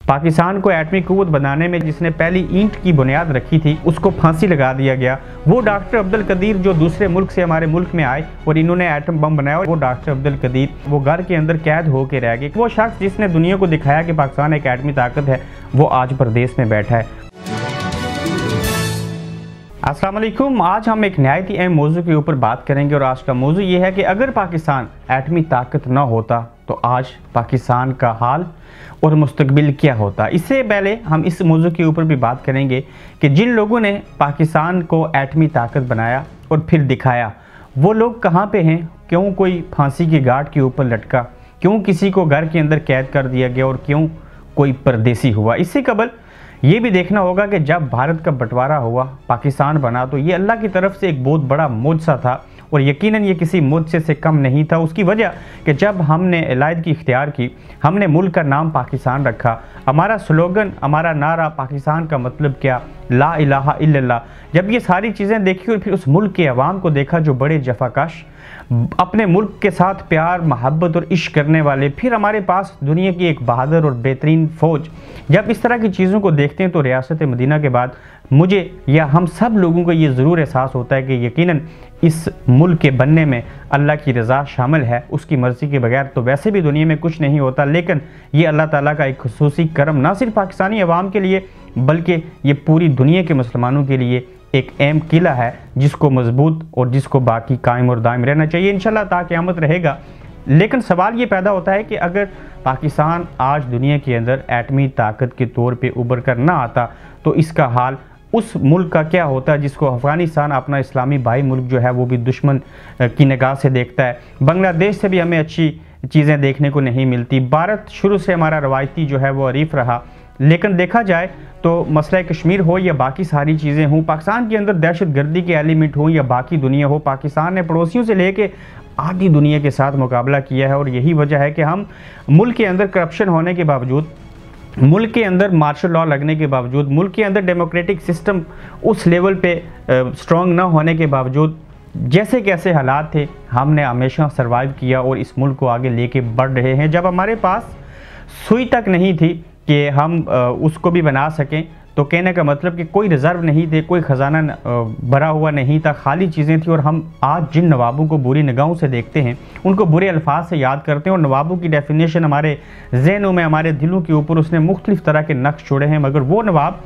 पाकिस्तान को एटमी कुव्वत बनाने में जिसने पहली ईंट की बुनियाद रखी थी उसको फांसी लगा दिया गया। वो डॉक्टर अब्दुल कदीर जो दूसरे मुल्क से हमारे मुल्क में आए और इन्होंने एटम बम बनाया, और वो डॉक्टर अब्दुल कदीर वो घर के अंदर कैद होकर रह गए। वो शख्स जिसने दुनिया को दिखाया कि पाकिस्तान एक एटमी ताकत है, वो आज परदेश में बैठा है। अस्सलाम वालेकुम। आज हम एक नहायत ही अहम मौजू के ऊपर बात करेंगे और आज का मौजू ये है कि अगर पाकिस्तान एटमी ताकत ना होता तो आज पाकिस्तान का हाल और मुस्तकबिल क्या होता। इससे पहले हम इस मौजू के ऊपर भी बात करेंगे कि जिन लोगों ने पाकिस्तान को एटमी ताकत बनाया और फिर दिखाया, वो लोग कहाँ पे हैं, क्यों कोई फांसी की गांठ के ऊपर लटका, क्यों किसी को घर के अंदर कैद कर दिया गया और क्यों कोई परदेसी हुआ। इससे कबल ये भी देखना होगा कि जब भारत का बंटवारा हुआ, पाकिस्तान बना, तो ये अल्लाह की तरफ से एक बहुत बड़ा मुआज़ा था और यकीनन ये किसी मुआज़े से कम नहीं था। उसकी वजह कि जब हमने इलायदगी इख्तियार की, हमने मुल्क का नाम पाकिस्तान रखा, हमारा स्लोगन, हमारा नारा पाकिस्तान का मतलब क्या, ला इलाहा इल्लल्लाह। जब ये सारी चीज़ें देखी और फिर उस मुल्क के अवाम को देखा जो बड़े जफाकश, अपने मुल्क के साथ प्यार, मोहब्बत और इश्क करने वाले, फिर हमारे पास दुनिया की एक बहादुर और बेहतरीन फ़ौज, जब इस तरह की चीज़ों को देखते हैं तो रियासत मदीना के बाद मुझे या हम सब लोगों को ये ज़रूर एहसास होता है कि यकीनन इस मुल्क के बनने में अल्लाह की रज़ा शामिल है। उसकी मर्ज़ी के बगैर तो वैसे भी दुनिया में कुछ नहीं होता, लेकिन ये अल्लाह ताला का एक खुसूसी करम ना सिर्फ पाकिस्तानी अवाम के लिए बल्कि ये पूरी दुनिया के मुसलमानों के लिए एक अहम किला है जिसको मजबूत और जिसको बाकी कायम और दायम रहना चाहिए। इंशाल्लाह ता क़यामत रहेगा। लेकिन सवाल ये पैदा होता है कि अगर पाकिस्तान आज दुनिया के अंदर एटमी ताकत के तौर पे उभर कर ना आता तो इसका हाल उस मुल्क का क्या होता है जिसको अफ़गानिस्तान अपना इस्लामी भाई मुल्क जो है वो भी दुश्मन की निगाह से देखता है। बांग्लादेश से भी हमें अच्छी चीज़ें देखने को नहीं मिलती। भारत शुरू से हमारा रवायती जो है वो अरीफ रहा, लेकिन देखा जाए तो मसला कश्मीर हो या बाकी सारी चीज़ें हों, पाकिस्तान के अंदर दहशत गर्दी के एलिमेंट हों या बाकी दुनिया हो, पाकिस्तान ने पड़ोसियों से लेके आधी दुनिया के साथ मुकाबला किया है। और यही वजह है कि हम मुल्क के अंदर करप्शन होने के बावजूद, मुल्क के अंदर मार्शल लॉ लगने के बावजूद, मुल्क के अंदर डेमोक्रेटिक सिस्टम उस लेवल पे स्ट्रॉन्ग ना होने के बावजूद, जैसे कैसे हालात थे, हमने हमेशा सर्वाइव किया और इस मुल्क को आगे लेके बढ़ रहे हैं। जब हमारे पास सुई तक नहीं थी कि हम उसको भी बना सकें, तो कहने का मतलब कि कोई रिज़र्व नहीं थे, कोई ख़जाना भरा हुआ नहीं था, खाली चीज़ें थी। और हम आज जिन नवाबों को बुरी निगाहों से देखते हैं, उनको बुरे अल्फाज से याद करते हैं और नवाबों की डेफिनेशन हमारे जहनों में, हमारे दिलों के ऊपर उसने मुख्तलिफ़ तरह के नक्श छोड़े हैं। मगर वो नवाब,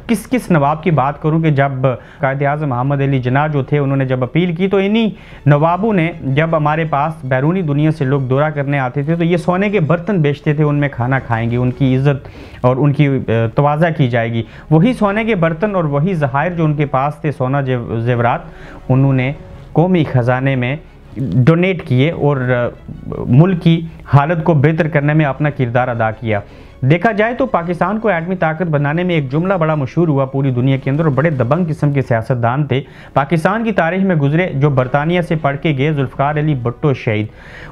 किस नवाब की बात करूं कि जब कायद-ए-आज़म मोहम्मद अली जिन्ना जो थे, उन्होंने जब अपील की तो इन्हीं नवाबों ने, जब हमारे पास बैरूनी दुनिया से लोग दौरा करने आते थे तो ये सोने के बर्तन बेचते थे, उनमें खाना खाएंगे, उनकी इज़्ज़त और उनकी तवाज़ा की जाएगी। वही सोने के बर्तन और वही ज़हायर जो उनके पास थे, सोना जेवरात, उन्होंने कौमी ख़जाने में डोनेट किए और मुल्क की हालत को बेहतर करने में अपना किरदार अदा किया। देखा जाए तो पाकिस्तान को एटमी ताकत बनाने में एक जुमला बड़ा मशहूर हुआ पूरी दुनिया के अंदर और बड़े दबंग किस्म के सियासतदान थे पाकिस्तान की तारीख में गुजरे, जो बरतानिया से पढ़ के गए, जुल्फ़िकार अली भुट्टो शहीद।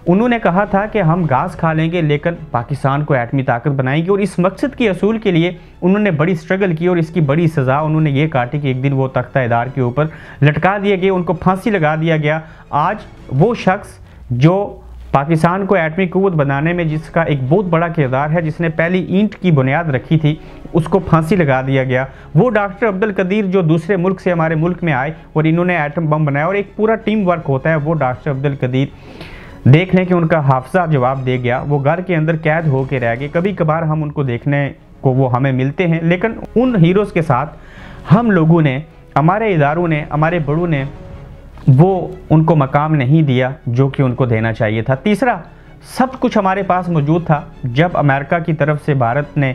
उन्होंने कहा था कि हम घास खा लेंगे लेकिन पाकिस्तान को एटमी ताकत बनाएंगे, और इस मकसद के असूल के लिए उन्होंने बड़ी स्ट्रगल की और इसकी बड़ी सज़ा उन्होंने ये काटी कि एक दिन वो तख्ता-ए-दार के ऊपर लटका दिए गए, उनको फांसी लगा दिया गया। आज वो शख्स जो पाकिस्तान को एटमी कुव्वत बनाने में जिसका एक बहुत बड़ा किरदार है, जिसने पहली ईंट की बुनियाद रखी थी, उसको फांसी लगा दिया गया। वो डॉक्टर अब्दुल कदीर जो दूसरे मुल्क से हमारे मुल्क में आए और इन्होंने एटम बम बनाया, और एक पूरा टीम वर्क होता है। वो डॉक्टर अब्दुल कदीर देख लें कि उनका हाफजा जवाब दे गया, वो घर के अंदर कैद होकर रह गए। कभी कभार हम उनको देखने को वो हमें मिलते हैं, लेकिन उन हीरोज़ के साथ हम लोगों ने, हमारे इदारों ने, हमारे बड़ों ने वो उनको मकाम नहीं दिया जो कि उनको देना चाहिए था। तीसरा, सब कुछ हमारे पास मौजूद था जब अमेरिका की तरफ से भारत ने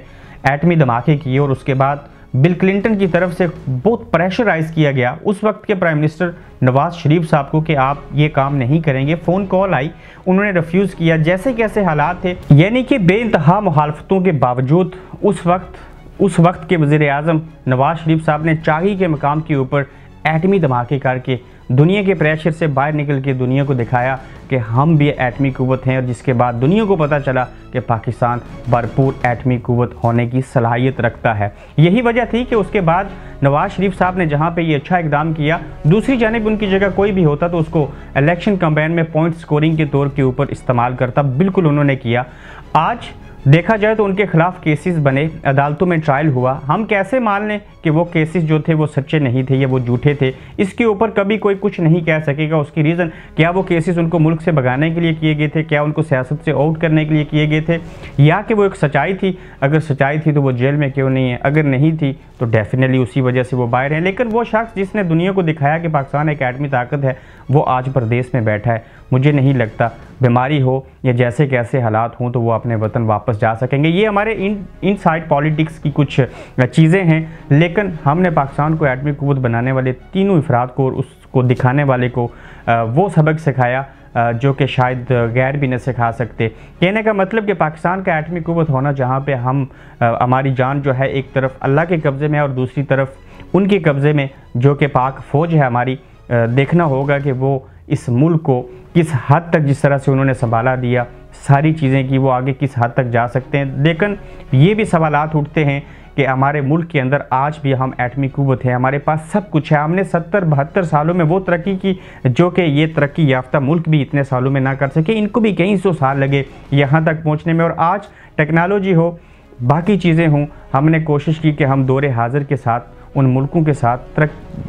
एटमी धमाके किए और उसके बाद बिल क्लिंटन की तरफ से बहुत प्रेशराइज़ किया गया उस वक्त के प्राइम मिनिस्टर नवाज शरीफ साहब को कि आप ये काम नहीं करेंगे। फ़ोन कॉल आई, उन्होंने रिफ्यूज़ किया। जैसे कैसे हालात थे, यानी कि बेइंतहा मुखालफतों के बावजूद उस वक्त के वज़ीर-ए-आज़म नवाज शरीफ साहब ने चाही के मकाम के ऊपर एटमी धमाके करके दुनिया के प्रेशर से बाहर निकल के दुनिया को दिखाया कि हम भी एटमी कुव्वत हैं, और जिसके बाद दुनिया को पता चला कि पाकिस्तान भरपूर एटमी कुव्वत होने की सलाहियत रखता है। यही वजह थी कि उसके बाद नवाज शरीफ साहब ने जहां पे ये अच्छा इकदाम किया, दूसरी जानिब उनकी जगह कोई भी होता तो उसको इलेक्शन कैंपेन में पॉइंट स्कोरिंग के तौर के ऊपर इस्तेमाल करता। बिल्कुल उन्होंने किया। आज देखा जाए तो उनके खिलाफ केसेस बने, अदालतों में ट्रायल हुआ। हम कैसे मान लें कि वो केसेस जो थे वो सच्चे नहीं थे या वो झूठे थे? इसके ऊपर कभी कोई कुछ नहीं कह सकेगा। उसकी रीज़न क्या वो केसेस उनको मुल्क से भगाने के लिए किए गए थे, क्या उनको सियासत से आउट करने के लिए किए गए थे, या कि वो एक सच्चाई थी? अगर सच्चाई थी तो वो जेल में क्यों नहीं है? अगर नहीं थी तो डेफिनेटली उसी वजह से वो बाहर हैं। लेकिन वो शख्स जिसने दुनिया को दिखाया कि पाकिस्तान एक एटमी ताकत है, वो आज परदेश में बैठा है। मुझे नहीं लगता बीमारी हो या जैसे कैसे हालात हों तो वो अपने वतन वापस जा सकेंगे। ये हमारे इनसाइड पॉलिटिक्स की कुछ चीज़ें हैं, लेकिन हमने पाकिस्तान को एटमी कुव्वत बनाने वाले तीनों अफराद को और उसको दिखाने वाले को वो सबक सिखाया जो कि शायद गैर भी न सिखा सकते। कहने का मतलब कि पाकिस्तान का एटमी कुव्वत होना, जहाँ पे हम हमारी जान जो है एक तरफ अल्लाह के कब्ज़े में और दूसरी तरफ उनके कब्ज़े में जो कि पाक फ़ौज है हमारी, देखना होगा कि वो इस मुल्क को किस हद तक, जिस तरह से उन्होंने संभाला दिया सारी चीज़ें की, वो आगे किस हद तक जा सकते हैं। लेकिन ये भी सवालात उठते हैं कि हमारे मुल्क के अंदर आज भी हम एटमी कुव्वत है, हमारे पास सब कुछ है। हमने 70-72 सालों में वो तरक्की की जो कि ये तरक्की याफ्ता मुल्क भी इतने सालों में ना कर सके। इनको भी कई सौ साल लगे यहाँ तक पहुँचने में। और आज टेक्नोलॉजी हो, बाकी चीज़ें हों, हमने कोशिश की कि हम दौरे हाजिर के साथ उन मुल्कों के साथ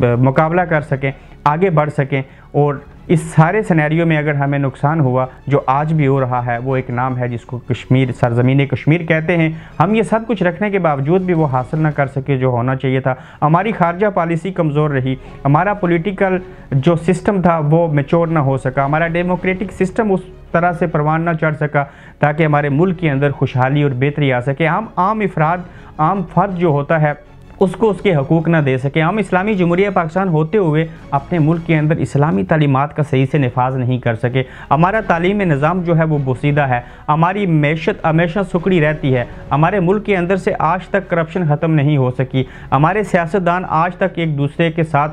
मुकाबला कर सकें, आगे बढ़ सकें। और इस सारे सिनेरियो में अगर हमें नुकसान हुआ, जो आज भी हो रहा है, वो एक नाम है जिसको कश्मीर, सरज़मीन कश्मीर कहते हैं। हम ये सब कुछ रखने के बावजूद भी वो हासिल ना कर सके जो होना चाहिए था। हमारी खारजा पॉलिसी कमज़ोर रही, हमारा पॉलिटिकल जो सिस्टम था वो मैच्योर ना हो सका, हमारा डेमोक्रेटिक सिस्टम उस तरह से परवान ना चढ़ सका ताकि हमारे मुल्क के अंदर खुशहाली और बेहतरी आ सके। हम आम अफराद, आम फ़र्द जो होता है उसको उसके हकूक़ ना दे सके। हम इस्लामी जमहूरिया पाकिस्तान होते हुए अपने मुल्क के अंदर इस्लामी तालीमात का सही से नफाज नहीं कर सके। हमारा तालीमी निज़ाम जो है वो बोसीदा है, हमारी मैशत हमेशा सुकड़ी रहती है, हमारे मुल्क के अंदर से आज तक करप्शन ख़त्म नहीं हो सकी, हमारे सियासतदान आज तक एक दूसरे के साथ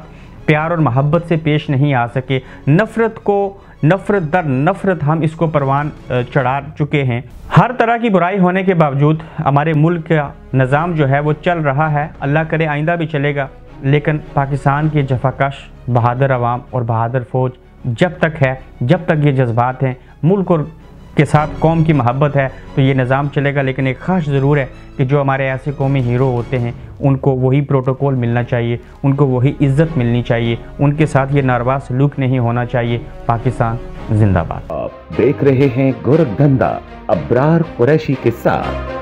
प्यार और मोहब्बत से पेश नहीं आ सके। नफ़रत को नफ़रत दर नफ़रत हम इसको परवान चढ़ा चुके हैं। हर तरह की बुराई होने के बावजूद हमारे मुल्क का निज़ाम जो है वो चल रहा है, अल्लाह करे आइंदा भी चलेगा। लेकिन पाकिस्तान के जफाकश बहादुर अवाम और बहादुर फ़ौज जब तक है, जब तक ये जज्बात हैं, मुल्क और के साथ कौम की मोहब्बत है, तो ये निज़ाम चलेगा। लेकिन एक ख़ास ज़रूर है कि जो हमारे ऐसे कौमी हीरो होते हैं उनको वही प्रोटोकॉल मिलना चाहिए, उनको वही इज़्ज़त मिलनी चाहिए, उनके साथ ये नारवा सलूक नहीं होना चाहिए। पाकिस्तान जिंदाबाद। आप देख रहे हैं गोरखधंधा अब्रार कुरैशी के साथ।